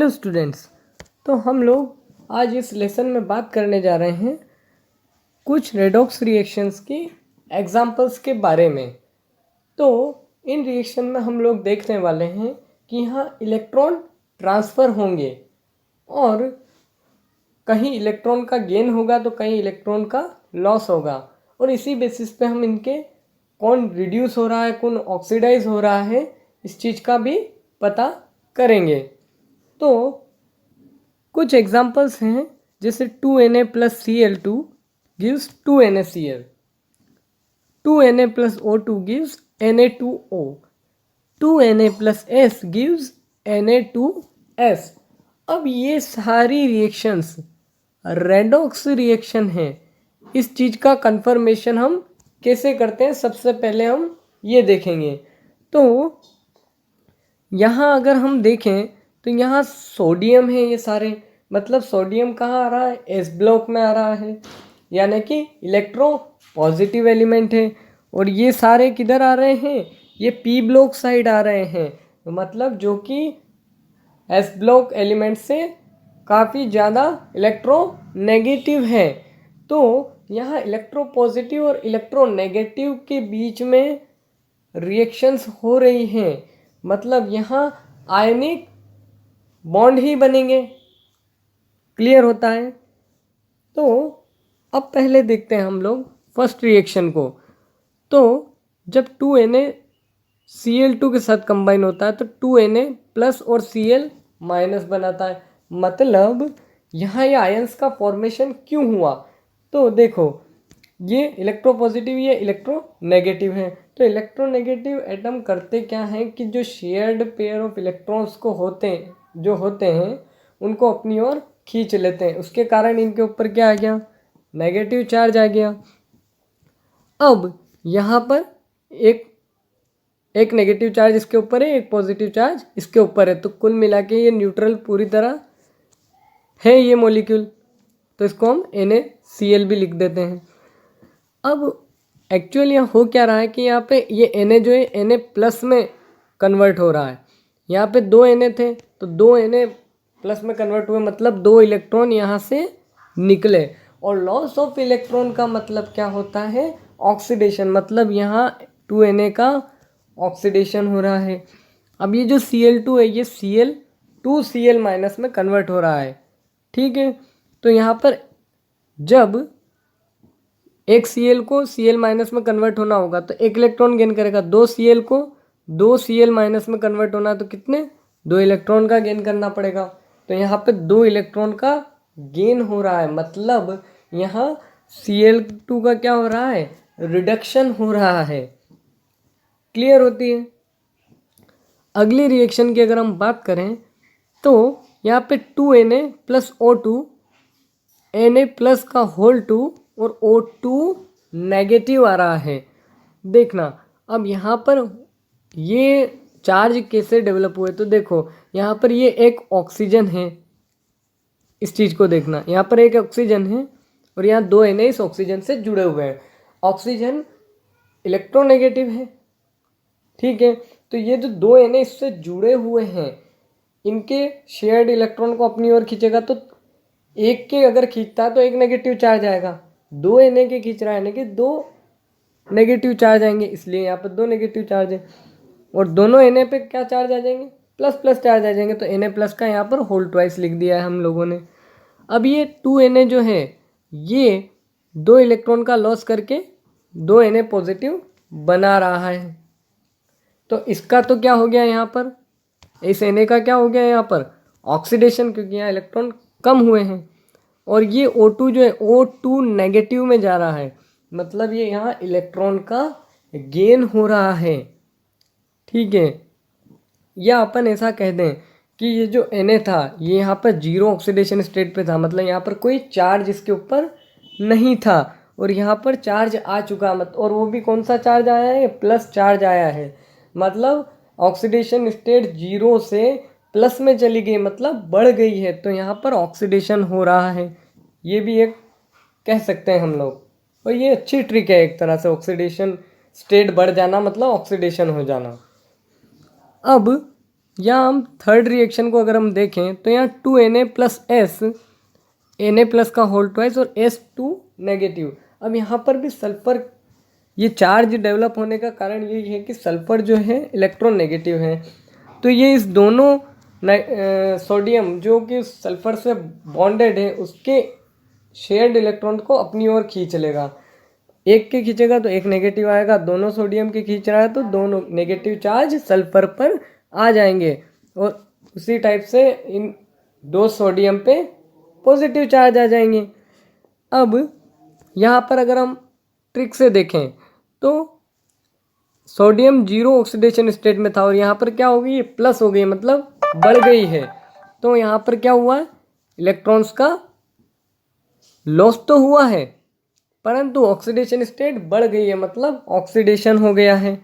Hello students. तो हम लोग आज इस लेसन में बात करने जा रहे हैं कुछ रेडॉक्स रिएक्शंस की एग्जांपल्स के बारे में। तो इन रिएक्शन में हम लोग देखने वाले हैं कि यहाँ इलेक्ट्रॉन ट्रांसफ़र होंगे और कहीं इलेक्ट्रॉन का गेन होगा तो कहीं इलेक्ट्रॉन का लॉस होगा, और इसी बेसिस पे हम इनके कौन रिड्यूस हो रहा है कौन ऑक्सीडाइज हो रहा है इस चीज़ का भी पता करेंगे। तो कुछ एग्जांपल्स हैं, जैसे 2Na plus Cl2 gives 2NaCl, 2Na plus O2 gives Na2O, 2Na plus S gives Na2S। अब ये सारी रिएक्शंस रेडॉक्स रिएक्शन हैं। इस चीज़ का कंफर्मेशन हम कैसे करते हैं, सबसे पहले हम ये देखेंगे। तो यहाँ अगर हम देखें तो यहाँ सोडियम है, ये सारे मतलब सोडियम कहाँ आ रहा है, एस ब्लॉक में आ रहा है, यानी कि इलेक्ट्रो पॉजिटिव एलिमेंट है। और ये सारे किधर आ रहे हैं, ये पी ब्लॉक साइड आ रहे हैं, तो मतलब जो कि एस ब्लॉक एलिमेंट से काफ़ी ज़्यादा इलेक्ट्रो नेगेटिव है। तो यहाँ इलेक्ट्रो पॉजिटिव और इलेक्ट्रो नेगेटिव के बीच में रिएक्शंस हो रही हैं, मतलब यहाँ आयनिक बॉन्ड ही बनेंगे। क्लियर होता है। तो अब पहले देखते हैं हम लोग फर्स्ट रिएक्शन को। तो जब 2Na Cl2 के साथ कंबाइन होता है तो 2Na प्लस और Cl माइनस बनाता है। मतलब यहाँ ये आयंस का फॉर्मेशन क्यों हुआ, तो देखो ये इलेक्ट्रो पॉजिटिव ये इलेक्ट्रो नेगेटिव है। तो इलेक्ट्रो नेगेटिव एटम करते क्या हैं कि जो शेयर्ड पेयर ऑफ इलेक्ट्रॉन्स को होते हैं उनको अपनी ओर खींच लेते हैं, उसके कारण इनके ऊपर क्या आ गया, नेगेटिव चार्ज आ गया। अब यहाँ पर एक नेगेटिव चार्ज इसके ऊपर है, एक पॉजिटिव चार्ज इसके ऊपर है, तो कुल मिला के ये न्यूट्रल पूरी तरह है ये मॉलिक्यूल, तो इसको हम NaCl भी लिख देते हैं। अब एक्चुअली यहाँ हो क्या रहा है कि यहाँ पे ये Na जो है Na प्लस में कन्वर्ट हो रहा है। यहाँ पे 2 Na थे तो 2 Na प्लस में कन्वर्ट हुए, मतलब 2 इलेक्ट्रॉन यहाँ से निकले। और लॉस ऑफ इलेक्ट्रॉन का मतलब क्या होता है, ऑक्सीडेशन, मतलब यहाँ 2Na का ऑक्सीडेशन हो रहा है। अब ये जो Cl2 है ये Cl2Cl माइनस में कन्वर्ट हो रहा है, ठीक है। तो यहाँ पर जब एक Cl को Cl माइनस में कन्वर्ट होना होगा तो एक इलेक्ट्रॉन गेन करेगा, 2 Cl को 2 Cl माइनस में कन्वर्ट होना तो कितने, 2 इलेक्ट्रॉन का गेन करना पड़ेगा। तो यहाँ पे 2 इलेक्ट्रॉन का गेन हो रहा है, मतलब यहाँ Cl2 का क्या हो रहा है, रिडक्शन हो रहा है। क्लियर होती है। अगली रिएक्शन की अगर हम बात करें तो यहाँ पे 2Na plus O2, Na plus का होल 2 और O2 नेगेटिव आ रहा है। देखना अब यहाँ पर ये चार्ज कैसे डेवलप हुए, तो देखो यहाँ पर ये एक ऑक्सीजन है, इस चीज़ को देखना, यहाँ पर एक ऑक्सीजन है और यहाँ 2 Na इस ऑक्सीजन से जुड़े हुए हैं। ऑक्सीजन इलेक्ट्रोनेगेटिव है, ठीक है। तो ये जो 2 Na इससे जुड़े हुए हैं इनके शेयर्ड इलेक्ट्रॉन को अपनी ओर खींचेगा, तो एक के अगर खींचता है तो एक नेगेटिव चार्ज आएगा, 2 Na के खींच रहा है यानी कि 2 नेगेटिव चार्ज आएंगे, इसलिए यहाँ पर 2 नेगेटिव चार्ज है। और दोनों Na पे क्या चार्ज आ जाएंगे, प्लस प्लस चार्ज आ जाएंगे, तो Na प्लस का यहाँ पर होल ट्वाइस लिख दिया है हम लोगों ने। अब ये 2Na जो है ये 2 इलेक्ट्रॉन का लॉस करके 2 Na पॉजिटिव बना रहा है। तो इसका तो क्या हो गया, यहाँ पर इस Na का क्या हो गया यहाँ पर, ऑक्सीडेशन, क्योंकि यहाँ इलेक्ट्रॉन कम हुए हैं। और ये O2 जो है O2 नेगेटिव में जा रहा है, मतलब ये यहाँ इलेक्ट्रॉन का गेन हो रहा है, ठीक है। या अपन ऐसा कह दें कि ये जो Na था ये यहाँ पर जीरो ऑक्सीडेशन स्टेट पे था, मतलब यहाँ पर कोई चार्ज इसके ऊपर नहीं था, और यहाँ पर चार्ज आ चुका, मत और वो भी कौन सा चार्ज आया है, प्लस चार्ज आया है, मतलब ऑक्सीडेशन स्टेट जीरो से प्लस में चली गई, मतलब बढ़ गई है, तो यहाँ पर ऑक्सीडेशन हो रहा है, ये भी एक कह सकते हैं हम लोग। और ये अच्छी ट्रिक है एक तरह से, ऑक्सीडेशन स्टेट बढ़ जाना मतलब ऑक्सीडेशन हो जाना। अब यहाँ हम थर्ड रिएक्शन को अगर हम देखें तो यहाँ 2Na+S, Na+ का होल ट्वाइस और S2 नेगेटिव। अब यहाँ पर भी सल्फर, ये चार्ज डेवलप होने का कारण यही है कि सल्फर जो है इलेक्ट्रॉन नेगेटिव है, तो ये इस दोनों सोडियम जो कि सल्फर से बॉन्डेड है उसके शेयर्ड इलेक्ट्रॉन को अपनी ओर खींच लेगा। एक के खींचेगा तो एक नेगेटिव आएगा, दोनों सोडियम के खींच रहा है तो दोनों नेगेटिव चार्ज सल्फर पर आ जाएंगे, और उसी टाइप से इन दो सोडियम पे पॉजिटिव चार्ज आ जाएंगे। अब यहाँ पर अगर हम ट्रिक से देखें तो सोडियम 0 ऑक्सीडेशन स्टेट में था और यहाँ पर क्या हो गई, ये प्लस हो गई, मतलब बढ़ गई है। तो यहाँ पर क्या हुआ, इलेक्ट्रॉन्स का लॉस तो हुआ है परंतु ऑक्सीडेशन स्टेट बढ़ गई है, मतलब ऑक्सीडेशन हो गया है।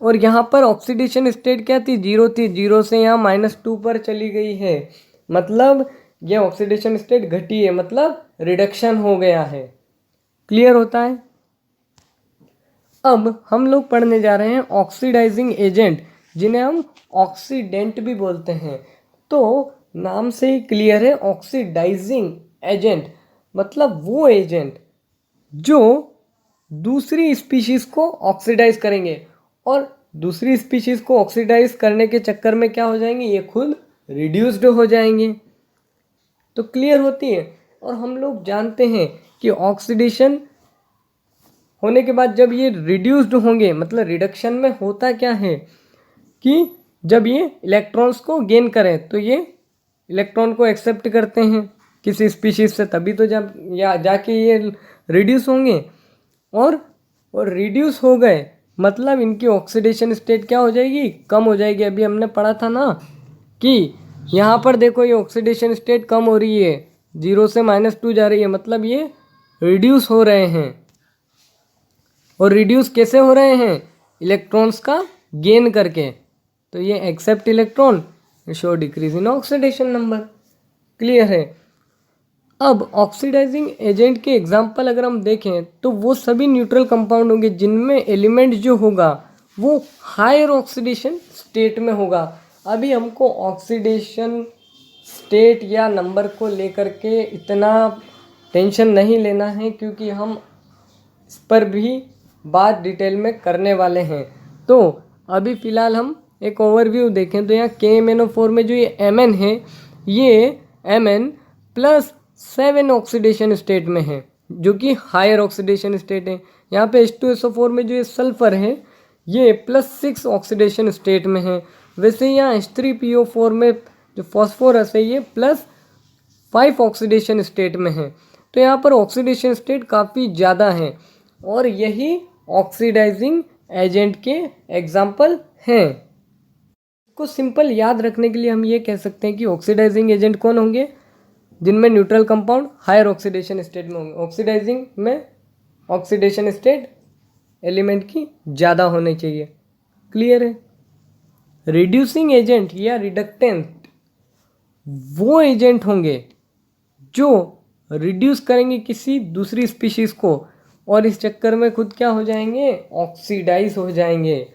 और यहाँ पर ऑक्सीडेशन स्टेट क्या थी, 0 थी, 0 से यहाँ -2 पर चली गई है, मतलब यह ऑक्सीडेशन स्टेट घटी है, मतलब रिडक्शन हो गया है। क्लियर होता है। अब हम लोग पढ़ने जा रहे हैं ऑक्सीडाइजिंग एजेंट, जिन्हें हम ऑक्सीडेंट भी बोलते हैं। तो नाम से ही क्लियर है, ऑक्सीडाइजिंग एजेंट मतलब वो एजेंट जो दूसरी स्पीशीज को ऑक्सीडाइज करेंगे, और दूसरी स्पीशीज को ऑक्सीडाइज करने के चक्कर में क्या हो जाएंगे, ये खुद रिड्यूस्ड हो जाएंगे। तो क्लियर होती है। और हम लोग जानते हैं कि ऑक्सीडेशन होने के बाद जब ये रिड्यूस्ड होंगे, मतलब रिडक्शन में होता क्या है कि जब ये इलेक्ट्रॉन्स को गेन करें तो ये इलेक्ट्रॉन को एक्सेप्ट करते हैं किसी स्पीशीज से, तभी तो जब जाके ये रिड्यूस होंगे, और रिड्यूस हो गए मतलब इनकी ऑक्सीडेशन स्टेट क्या हो जाएगी, कम हो जाएगी। अभी हमने पढ़ा था ना कि यहाँ पर देखो ये ऑक्सीडेशन स्टेट कम हो रही है, 0 से -2 जा रही है, मतलब ये रिड्यूस हो रहे हैं। और रिड्यूस कैसे हो रहे हैं, इलेक्ट्रॉन्स का गेन करके। तो ये accept electron, show decrease in oxidation number. Clear है। अब ऑक्सीडाइजिंग एजेंट के एग्जाम्पल अगर हम देखें तो वो सभी न्यूट्रल कंपाउंड होंगे जिनमें एलिमेंट जो होगा वो हायर ऑक्सीडेशन स्टेट में होगा। अभी हमको ऑक्सीडेशन स्टेट या नंबर को लेकर के इतना टेंशन नहीं लेना है, क्योंकि हम इस पर भी बात डिटेल में करने वाले हैं। तो अभी फ़िलहाल हम एक ओवरव्यू देखें तो यहाँ KMnO4 में जो ये Mn है, ये Mn+7 ऑक्सीडेशन स्टेट में है, जो कि हायर ऑक्सीडेशन स्टेट है। यहाँ पे H2SO4 में जो ये सल्फर है ये +6 ऑक्सीडेशन स्टेट में है। वैसे यहाँ H3PO4 में जो फॉस्फोरस है ये +5 ऑक्सीडेशन स्टेट में है। तो यहाँ पर ऑक्सीडेशन स्टेट काफ़ी ज़्यादा है, और यही ऑक्सीडाइजिंग एजेंट के एग्जाम्पल हैं। को सिंपल याद रखने के लिए हम ये कह सकते हैं कि ऑक्सीडाइजिंग एजेंट कौन होंगे, जिनमें neutral compound higher oxidation state में होंगे। ऑक्सीडाइजिंग में ऑक्सीडेशन स्टेट एलिमेंट की ज़्यादा होनी चाहिए। क्लियर है। रिड्यूसिंग एजेंट या रिडक्टेंट वो एजेंट होंगे जो रिड्यूस करेंगे किसी दूसरी स्पीशीज़ को, और इस चक्कर में खुद क्या हो जाएंगे, ऑक्सीडाइज हो जाएंगे।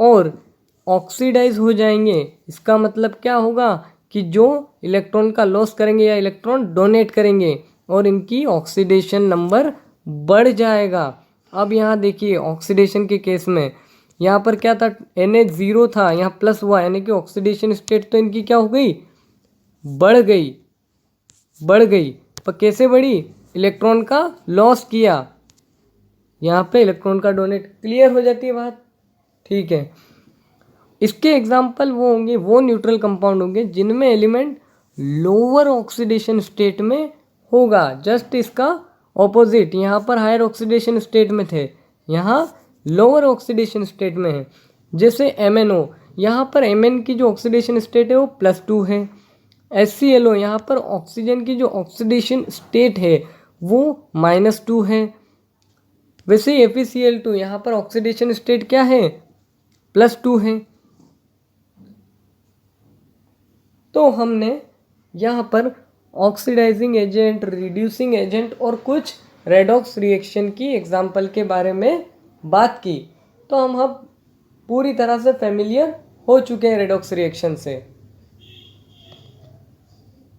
और ऑक्सीडाइज हो जाएंगे इसका मतलब क्या होगा कि जो इलेक्ट्रॉन का लॉस करेंगे या इलेक्ट्रॉन डोनेट करेंगे, और इनकी ऑक्सीडेशन नंबर बढ़ जाएगा। अब यहाँ देखिए ऑक्सीडेशन के केस में यहाँ पर क्या था, Na 0 था, यहाँ प्लस हुआ, यानी कि ऑक्सीडेशन स्टेट तो इनकी क्या हो गई, बढ़ गई। पर कैसे बढ़ी, इलेक्ट्रॉन का लॉस किया, यहाँ पे इलेक्ट्रॉन का डोनेट। क्लियर हो जाती है बात। ठीक है। इसके एग्जाम्पल वो होंगे, वो न्यूट्रल कंपाउंड होंगे जिनमें एलिमेंट लोअर ऑक्सीडेशन स्टेट में होगा। जस्ट इसका ऑपोजिट, यहाँ पर हायर ऑक्सीडेशन स्टेट में थे, यहाँ लोअर ऑक्सीडेशन स्टेट में है। जैसे MnO, यहाँ पर Mn की जो ऑक्सीडेशन स्टेट है वो +2 है। HClO, यहाँ पर ऑक्सीजन की जो ऑक्सीडेशन स्टेट है वो -2 है। वैसे FeCl2, यहाँ पर ऑक्सीडेशन स्टेट क्या है, +2 है। तो हमने यहाँ पर ऑक्सीडाइजिंग एजेंट, रिड्यूसिंग एजेंट और कुछ रेडॉक्स रिएक्शन की एग्जाम्पल के बारे में बात की। तो हम अब पूरी तरह से फेमिलियर हो चुके हैं रेडॉक्स रिएक्शन से।